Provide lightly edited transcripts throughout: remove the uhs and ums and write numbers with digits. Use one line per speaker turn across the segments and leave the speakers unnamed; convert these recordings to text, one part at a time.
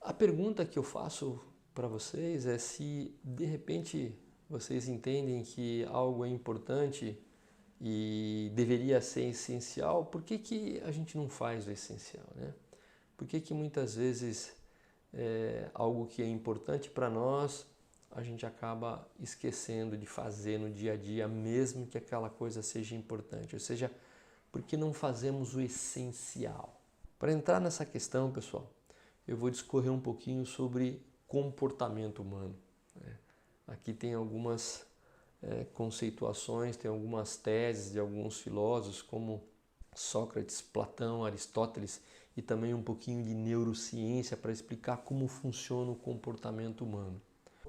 A pergunta que eu faço para vocês é se de repente vocês entendem que algo é importante e deveria ser essencial, por que que a gente não faz o essencial, né? Por que que muitas vezes algo que é importante para nós a gente acaba esquecendo de fazer no dia a dia, mesmo que aquela coisa seja importante? Ou seja, por que não fazemos o essencial? Para entrar nessa questão, pessoal, eu vou discorrer um pouquinho sobre comportamento humano, né? Aqui tem algumas conceituações, tem algumas teses de alguns filósofos como Sócrates, Platão, Aristóteles e também um pouquinho de neurociência para explicar como funciona o comportamento humano.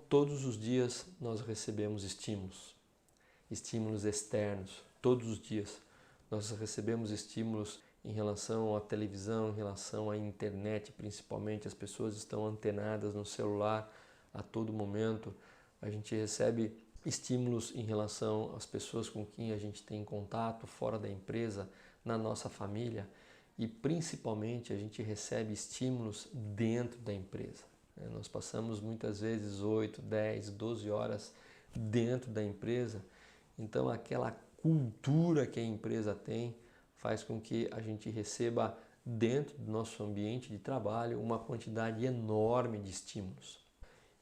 Todos os dias nós recebemos estímulos externos, todos os dias. Nós recebemos estímulos em relação à televisão, em relação à internet, principalmente. As pessoas estão antenadas no celular a todo momento. A gente recebe estímulos em relação às pessoas com quem a gente tem contato, fora da empresa, na nossa família. E principalmente a gente recebe estímulos dentro da empresa. Nós passamos muitas vezes 8, 10, 12 horas dentro da empresa. Então aquela cultura que a empresa tem faz com que a gente receba dentro do nosso ambiente de trabalho uma quantidade enorme de estímulos.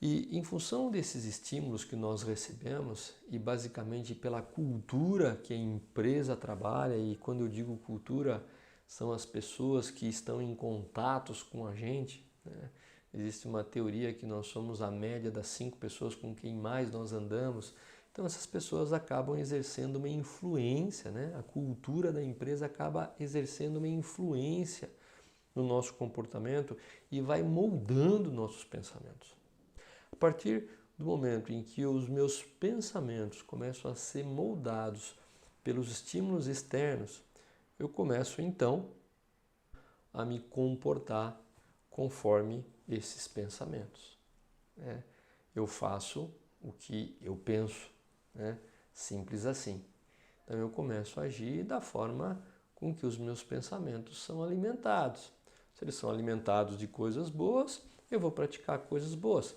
E em função desses estímulos que nós recebemos e basicamente pela cultura que a empresa trabalha, e quando eu digo cultura, são as pessoas que estão em contatos com a gente, né? Existe uma teoria que nós somos a média das 5 pessoas com quem mais nós andamos. Então essas pessoas acabam exercendo uma influência, né? A cultura da empresa acaba exercendo uma influência no nosso comportamento e vai moldando nossos pensamentos. A partir do momento em que os meus pensamentos começam a ser moldados pelos estímulos externos, eu começo então a me comportar conforme esses pensamentos, né? Eu faço o que eu penso, né? Simples assim. Então eu começo a agir da forma com que os meus pensamentos são alimentados. Se eles são alimentados de coisas boas, eu vou praticar coisas boas.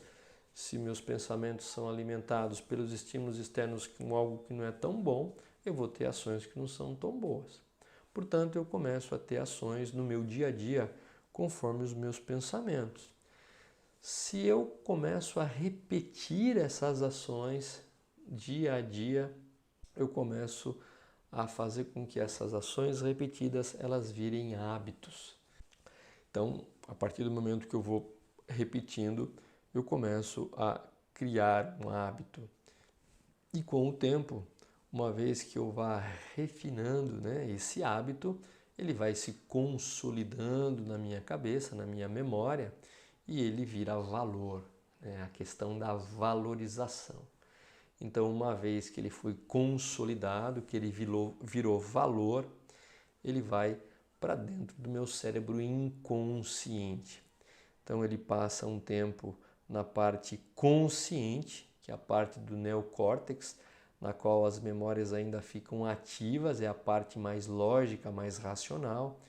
Se meus pensamentos são alimentados pelos estímulos externos com algo que não é tão bom, eu vou ter ações que não são tão boas. Portanto, eu começo a ter ações no meu dia a dia conforme os meus pensamentos. Se eu começo a repetir essas ações dia a dia, eu começo a fazer com que essas ações repetidas elas virem hábitos. Então, a partir do momento que eu vou repetindo, eu começo a criar um hábito. E com o tempo, uma vez que eu vá refinando, né, esse hábito, ele vai se consolidando na minha cabeça, na minha memória, e ele vira valor, né, a questão da valorização. Então, uma vez que ele foi consolidado, que ele virou valor, ele vai para dentro do meu cérebro inconsciente. Então, ele passa um tempo na parte consciente, que é a parte do neocórtex, na qual as memórias ainda ficam ativas, é a parte mais lógica, mais racional.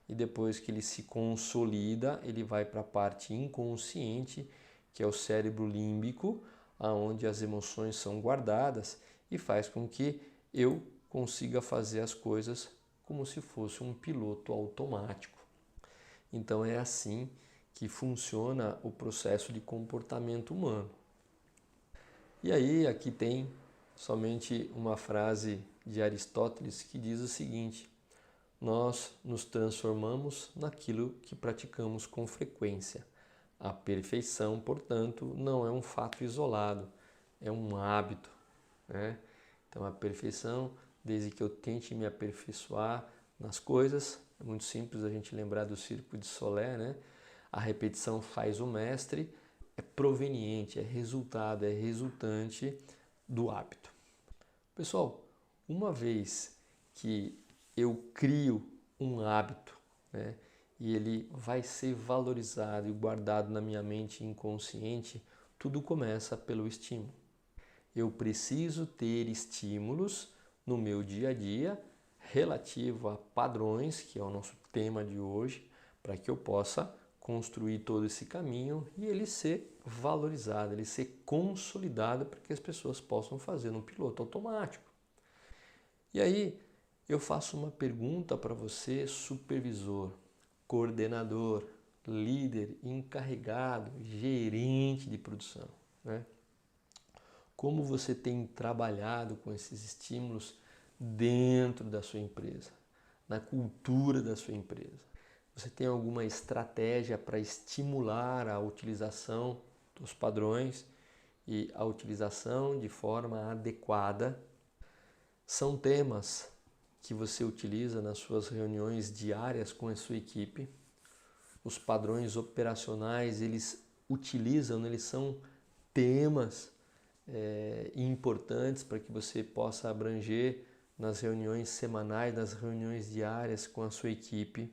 E depois que ele se consolida, ele vai para a parte inconsciente, que é o cérebro límbico, onde as emoções são guardadas e faz com que eu consiga fazer as coisas como se fosse um piloto automático. Então é assim que funciona o processo de comportamento humano. E aí aqui tem somente uma frase de Aristóteles que diz o seguinte: nós nos transformamos naquilo que praticamos com frequência. A perfeição, portanto, não é um fato isolado, é um hábito, né? Então a perfeição, desde que eu tente me aperfeiçoar nas coisas, é muito simples a gente lembrar do Circo de Solé, né? A repetição faz o mestre, é proveniente, é resultado, é resultante do hábito. Pessoal, uma vez que eu crio um hábito, né, e ele vai ser valorizado e guardado na minha mente inconsciente, tudo começa pelo estímulo. Eu preciso ter estímulos no meu dia a dia relativo a padrões, que é o nosso tema de hoje, para que eu possa construir todo esse caminho e ele ser valorizado, ele ser consolidado para que as pessoas possam fazer no piloto automático. E aí eu faço uma pergunta para você, supervisor, coordenador, líder, encarregado, gerente de produção, né? Como você tem trabalhado com esses estímulos dentro da sua empresa, na cultura da sua empresa? Você tem alguma estratégia para estimular a utilização dos padrões e a utilização de forma adequada? São temas que você utiliza nas suas reuniões diárias com a sua equipe. Os padrões operacionais, eles são temas importantes para que você possa abranger nas reuniões semanais, nas reuniões diárias com a sua equipe.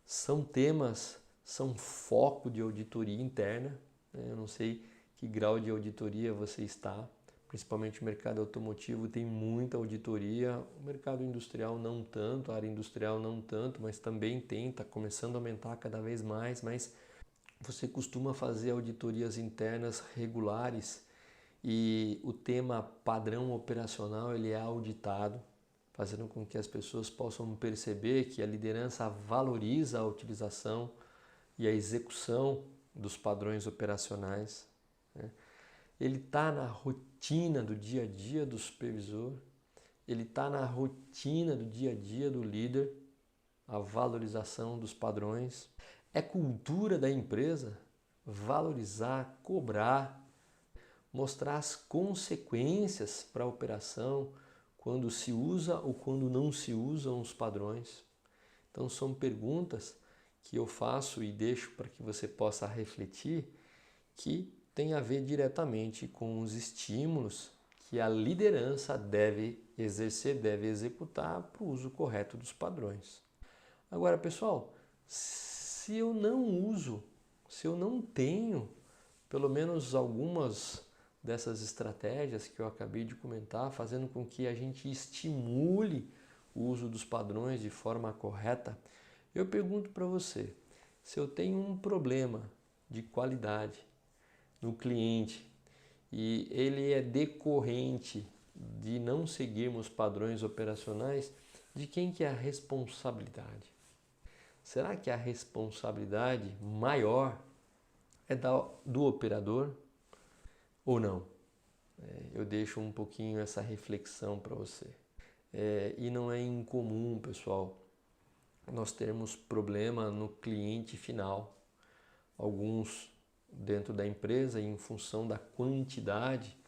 São temas, são foco de auditoria interna, né? Eu não sei que grau de auditoria você está, principalmente o mercado automotivo tem muita auditoria, o mercado industrial não tanto, a área industrial não tanto, mas também tem, está começando a aumentar cada vez mais, mas você costuma fazer auditorias internas regulares e o tema padrão operacional ele é auditado, fazendo com que as pessoas possam perceber que a liderança valoriza a utilização e a execução dos padrões operacionais, né? Ele está na rotina do dia a dia do supervisor, ele está na rotina do dia a dia do líder, a valorização dos padrões. É cultura da empresa valorizar, cobrar, mostrar as consequências para a operação, quando se usa ou quando não se usam os padrões. Então são perguntas que eu faço e deixo para que você possa refletir, que tem a ver diretamente com os estímulos que a liderança deve exercer, deve executar para o uso correto dos padrões. Agora, pessoal, se eu não uso, se eu não tenho pelo menos algumas dessas estratégias que eu acabei de comentar, fazendo com que a gente estimule o uso dos padrões de forma correta, eu pergunto para você, se eu tenho um problema de qualidade no cliente e ele é decorrente de não seguirmos padrões operacionais, de quem que é a responsabilidade? Será que a responsabilidade maior é do operador ou não? Eu deixo um pouquinho essa reflexão para você. E não é incomum, pessoal, nós termos problema no cliente final. Alguns dentro da empresa, em função da quantidade,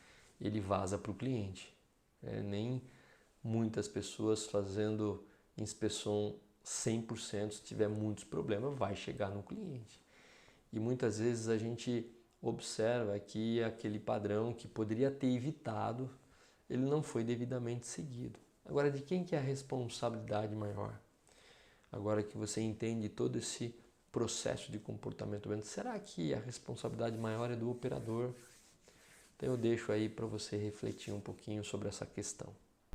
ele vaza para o cliente. Nem muitas pessoas fazendo inspeção 100%, se tiver muitos problemas, vai chegar no cliente. E muitas vezes a gente observa que aquele padrão que poderia ter evitado, ele não foi devidamente seguido. Agora, de quem que é a responsabilidade maior? Agora que você entende todo esse processo de comportamento, será que a responsabilidade maior é do operador? Então eu deixo aí para você refletir um pouquinho sobre essa questão.